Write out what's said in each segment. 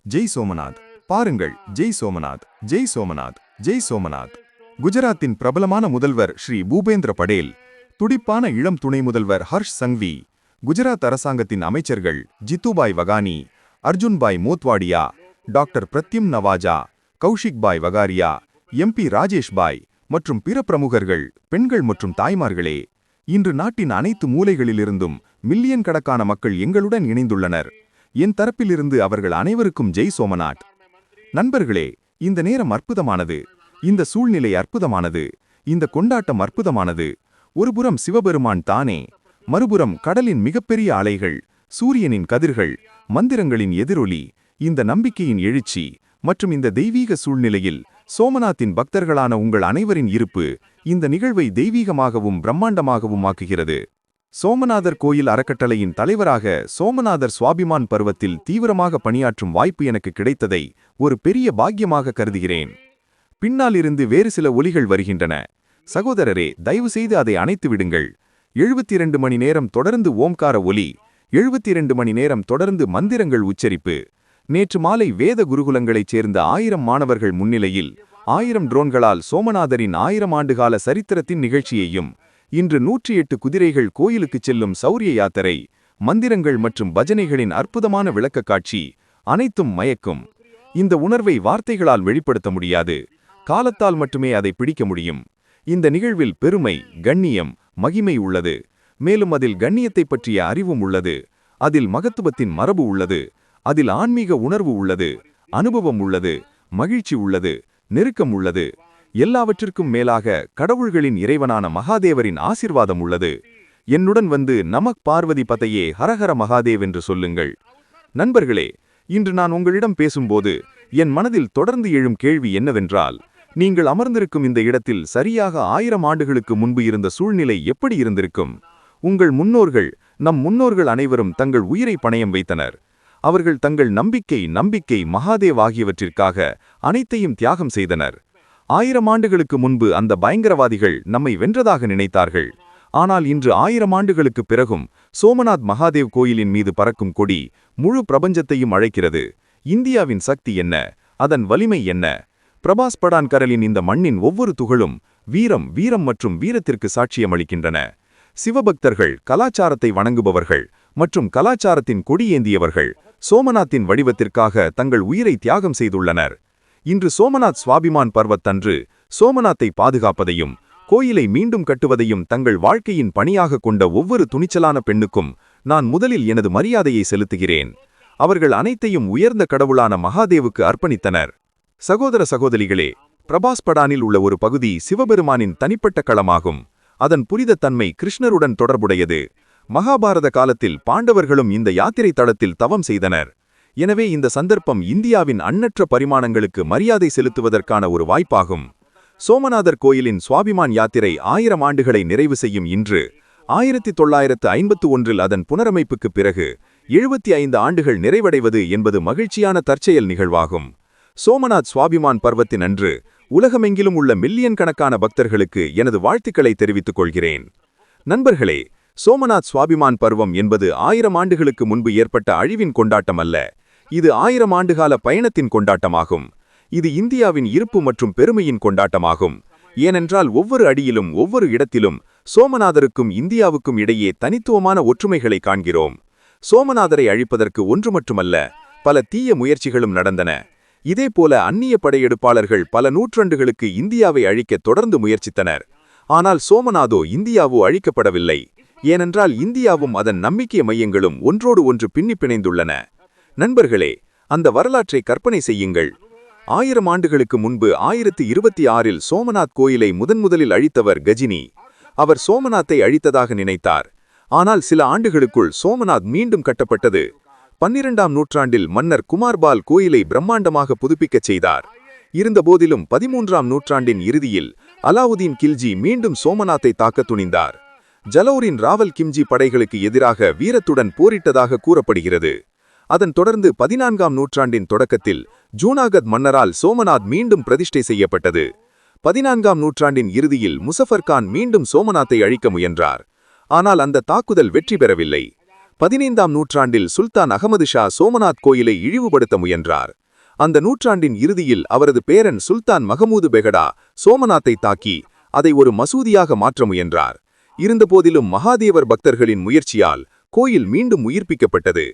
ஜெய் சோமநாத். பாருங்கள், ஜெய் சோமநாத், ஜெய் சோமநாத், ஜெய் சோமநாத். குஜராத்தின் பிரபலமான முதல்வர் ஸ்ரீ பூபேந்திர படேல், துடிப்பான இளம் துணை முதல்வர் ஹர்ஷ் சங்வி, குஜராத் அரசாங்கத்தின் அமைச்சர்கள் ஜித்துபாய் வகானி, அர்ஜுன்பாய் மோத்வாடியா, டாக்டர் பிரத்யும் நவாஜா, கௌஷிக் பாய் வகாரியா, எம்பி ராஜேஷ் பாய் மற்றும் பிற பிரமுகர்கள், பெண்கள் மற்றும் தாய்மார்களே, இன்று நாட்டின் அனைத்து மூலைகளிலிருந்தும் மில்லியன் கணக்கான மக்கள் எங்களுடன் இணைந்துள்ளனர். என் தரப்பிலிருந்து அவர்கள் அனைவருக்கும் ஜெய் சோமநாத். நண்பர்களே, இந்த நேரம் அற்புதமானது, இந்த சூழ்நிலை அற்புதமானது, இந்த கொண்டாட்டம் அற்புதமானது. ஒருபுறம் சிவபெருமான் தானே, மறுபுறம் கடலின் மிகப்பெரிய அலைகள், சூரியனின் கதிர்கள், மந்திரங்களின் எதிரொலி, இந்த நம்பிக்கையின் எழுச்சி மற்றும் இந்த தெய்வீக சூழ்நிலையில் சோமநாத்தின் பக்தர்களான உங்கள் அனைவரின் இருப்பு இந்த நிகழ்வை தெய்வீகமாகவும் பிரம்மாண்டமாகவும் ஆக்குகிறது. சோமநாதர் கோயில் அறக்கட்டளையின் தலைவராக சோமநாதர் சுவாபிமான் பருவத்தில் தீவிரமாக பணியாற்றும் வாய்ப்பு எனக்கு கிடைத்ததை ஒரு பெரிய பாக்கியமாக கருதுகிறேன். பின்னால் இருந்து வேறு சில ஒலிகள் வருகின்றன. சகோதரரே, தயவு செய்து அதை அணைத்து விடுங்கள். 72 மணி நேரம் தொடர்ந்து ஓம்கார ஒலி, 72 மணி நேரம் தொடர்ந்து மந்திரங்கள் உச்சரிப்பு. நேற்று மாலை வேத குருகுலங்களைச் சேர்ந்த 1000 மாணவர்கள் முன்னிலையில் 1000 ட்ரோன்களால் சோமநாதரின் 1000 ஆண்டுகால சரித்திரத்தின் நிகழ்ச்சியையும், இன்று 108 குதிரைகள் கோயிலுக்குச் செல்லும் சௌரிய யாத்திரை, மந்திரங்கள் மற்றும் பஜனைகளின் அற்புதமான விளக்க காட்சி அனைத்தும் மயக்கும். இந்த உணர்வை வார்த்தைகளால் வெளிப்படுத்த முடியாது, காலத்தால் மட்டுமே அதை பிடிக்க முடியும். இந்த நிகழ்வில் பெருமை, கண்ணியம், மகிமை உள்ளது. மேலும் அதில் கண்ணியத்தை பற்றிய அறிவும் உள்ளது, அதில் மகத்துவத்தின் மரபு உள்ளது, அதில் ஆன்மீக உணர்வு உள்ளது, அனுபவம் உள்ளது, மகிழ்ச்சி உள்ளது, நெருக்கம் உள்ளது. எல்லாவற்றிற்கும் மேலாக கடவுள்களின் இறைவனான மகாதேவரின் ஆசிர்வாதம் உள்ளது. என்னுடன் வந்து நமக் பார்வதி பதையே ஹரஹர மகாதேவ் என்று சொல்லுங்கள். நண்பர்களே, இன்று நான் உங்களிடம் பேசும்போது என் மனதில் தொடர்ந்து எழும் கேள்வி என்னவென்றால், நீங்கள் அமர்ந்திருக்கும் இந்த இடத்தில் சரியாக 1000 ஆண்டுகளுக்கு முன்பு இருந்த சூழ்நிலை எப்படி இருந்திருக்கும்? உங்கள் முன்னோர்கள், நம் முன்னோர்கள் அனைவரும் தங்கள் உயிரை பணயம் வைத்தனர். அவர்கள் தங்கள் நம்பிக்கை மகாதேவ் ஆகியவற்றிற்காக அனைத்தையும் தியாகம் செய்தனர். 1000 ஆண்டுகளுக்கு முன்பு அந்த பயங்கரவாதிகள் நம்மை வென்றதாக நினைத்தார்கள். ஆனால் இன்று 1000 ஆண்டுகளுக்கு பிறகும் சோமநாத் மகாதேவ் கோயிலின் மீது பறக்கும் கொடி முழு பிரபஞ்சத்தையும் அழைக்கிறது. இந்தியாவின் சக்தி என்ன? அதன் வலிமை என்ன? பிரபாஸ் படான்கரலின் இந்த மண்ணின் ஒவ்வொரு துகளும் வீரம் மற்றும் வீரத்திற்கு சாட்சியமளிக்கின்றன. சிவபக்தர்கள், கலாச்சாரத்தை வணங்குபவர்கள் மற்றும் கலாச்சாரத்தின் கொடியேந்தியவர்கள் சோமநாத்தின் வடிவத்திற்காக தங்கள் உயிரை தியாகம் செய்துள்ளனர். இன்று சோமநாத் சுவாபிமான் பர்வத்தன்று சோமநாத்தை பாதுகாப்பதையும் கோயிலை மீண்டும் கட்டுவதையும் தங்கள் வாழ்க்கையின் பணியாக கொண்ட ஒவ்வொரு துணிச்சலான பெண்ணுக்கும் நான் முதலில் எனது மரியாதையை செலுத்துகிறேன். அவர்கள் அனைத்தையும் உயர்ந்த கடவுளான மகாதேவுக்கு அர்ப்பணித்தனர். சகோதர சகோதரிகளே, பிரபாஸ் படானில் உள்ள ஒரு பகுதி சிவபெருமானின் தனிப்பட்ட களமாகும். அதன் புனித தன்மை கிருஷ்ணருடன் தொடர்புடையது. மகாபாரத காலத்தில் பாண்டவர்களும் இந்த யாத்திரை தளத்தில் தவம் செய்தனர். எனவே இந்த சந்தர்ப்பம் இந்தியாவின் அண்ணற்ற பரிமாணங்களுக்கு மரியாதை செலுத்துவதற்கான ஒரு வாய்ப்பாகும். சோமநாதர் கோயிலின் சுவாபிமான் யாத்திரை 1000 ஆண்டுகளை நிறைவு செய்யும் இன்று 1951இல் அதன் புனரமைப்புக்குப் பிறகு 75 ஆண்டுகள் நிறைவடைவது என்பது மகிழ்ச்சியான தற்செயல் நிகழ்வாகும். சோமநாத் சுவாபிமான் பர்வத்தின் அன்று உலகமெங்கிலும் உள்ள மில்லியன் கணக்கான பக்தர்களுக்கு எனது வாழ்த்துக்களை தெரிவித்துக் கொள்கிறேன். நண்பர்களே, சோமநாத் சுவாபிமான் பர்வம் என்பது 1000 ஆண்டுகளுக்கு முன்பு ஏற்பட்ட அழிவின் கொண்டாட்டம் அல்ல. இது 1000 ஆண்டுகால பயணத்தின் கொண்டாட்டமாகும். இது இந்தியாவின் இருப்பு மற்றும் பெருமையின் கொண்டாட்டமாகும். ஏனென்றால் ஒவ்வொரு அடியிலும் ஒவ்வொரு இடத்திலும் சோமநாதருக்கும் இந்தியாவுக்கும் இடையே தனித்துவமான ஒற்றுமைகளை காண்கிறோம். சோமநாதரை அழிப்பதற்கு ஒன்று மட்டுமல்ல, பல தீய முயற்சிகளும் நடந்தன. இதேபோல அந்நிய படையெடுப்பாளர்கள் பல நூற்றாண்டுகளுக்கு இந்தியாவை அழிக்க தொடர்ந்து முயற்சித்தனர். ஆனால் சோமநாதோ இந்தியாவோ அழிக்கப்படவில்லை. ஏனென்றால் இந்தியாவும் அதன் நம்பிக்கை மையங்களும் ஒன்றோடு ஒன்று பின்னி பிணைந்துள்ளன. நண்பர்களே, அந்த வரலாற்றை கற்பனை செய்யுங்கள். 1000 ஆண்டுகளுக்கு முன்பு 1026இல் சோமநாத் கோயிலை முதன்முதலில் அழித்தவர் கஜினி. அவர் சோமநாத்தை அழித்ததாக நினைத்தார். ஆனால் சில ஆண்டுகளுக்குள் சோமநாத் மீண்டும் கட்டப்பட்டது. 12ஆம் நூற்றாண்டில் மன்னர் குமார்பால் கோயிலை பிரம்மாண்டமாக புதுப்பிக்கச் செய்தார். இருந்தபோதிலும் 13ஆம் நூற்றாண்டின் இறுதியில் அலாவுதீன் கில்ஜி மீண்டும் சோமநாத்தை தாக்க துணிந்தார். ஜலௌரின் ராவல் கிம்ஜி படைகளுக்கு எதிராக வீரத்துடன் போரிட்டதாக கூறப்படுகிறது. அதன் தொடர்ந்து 14ஆம் நூற்றாண்டின் தொடக்கத்தில் ஜூனாகத் மன்னரால் சோமநாத் மீண்டும் பிரதிஷ்டை செய்யப்பட்டது. 14ஆம் நூற்றாண்டின் இறுதியில் முசஃபர் கான் மீண்டும் சோமநாத்தை அழிக்க முயன்றார். ஆனால் அந்த தாக்குதல் வெற்றி பெறவில்லை. 15ஆம் நூற்றாண்டில் சுல்தான் அகமது ஷா சோமநாத் கோயிலை இழிவுபடுத்த முயன்றார். அந்த நூற்றாண்டின் இறுதியில் அவரது பேரன் சுல்தான் மகமூது பெகடா சோமநாத்தை தாக்கி அதை ஒரு மசூதியாக மாற்ற முயன்றார். இருந்தபோதிலும் மகாதேவர் பக்தர்களின் முயற்சியால் கோயில் மீண்டும் உயிர்ப்பிக்கப்பட்டது.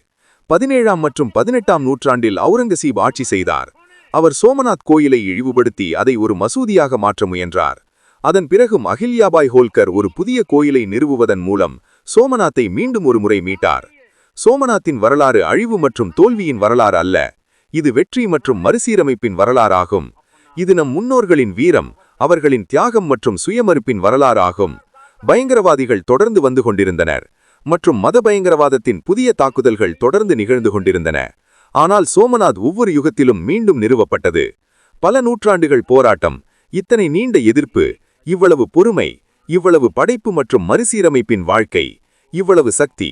17ஆம் மற்றும் 18ஆம் நூற்றாண்டில் அவுரங்கசீப் ஆட்சி செய்தார். அவர் சோமநாத் கோயிலை இழிவுபடுத்தி அதை ஒரு மசூதியாக மாற்ற முயன்றார். அதன் பிறகும் அகில்யாபாய் ஹோல்கர் ஒரு புதிய கோயிலை நிறுவுவதன் மூலம் சோமநாத்தை மீண்டும் ஒரு முறை மீட்டார். சோமநாத்தின் வரலாறு அழிவு மற்றும் தோல்வியின் வரலாறு அல்ல, இது வெற்றி மற்றும் மறுசீரமைப்பின் வரலாறாகும். இது நம் முன்னோர்களின் வீரம், அவர்களின் தியாகம் மற்றும் சுயமறுப்பின் வரலாறு ஆகும். பயங்கரவாதிகள் தொடர்ந்து வந்து கொண்டிருந்தனர் மற்றும் மத பயங்கரவாதத்தின் புதிய தாக்குதல்கள் தொடர்ந்து நிகழ்ந்து கொண்டிருந்தன. ஆனால் சோமநாத் ஒவ்வொரு யுகத்திலும் மீண்டும் நிறுவப்பட்டது. பல நூற்றாண்டுகள் போராட்டம், இத்தனை நீண்ட எதிர்ப்பு, இவ்வளவு பொறுமை, இவ்வளவு படைப்பு மற்றும் மறுசீரமைப்பின் வாழ்க்கை, இவ்வளவு சக்தி.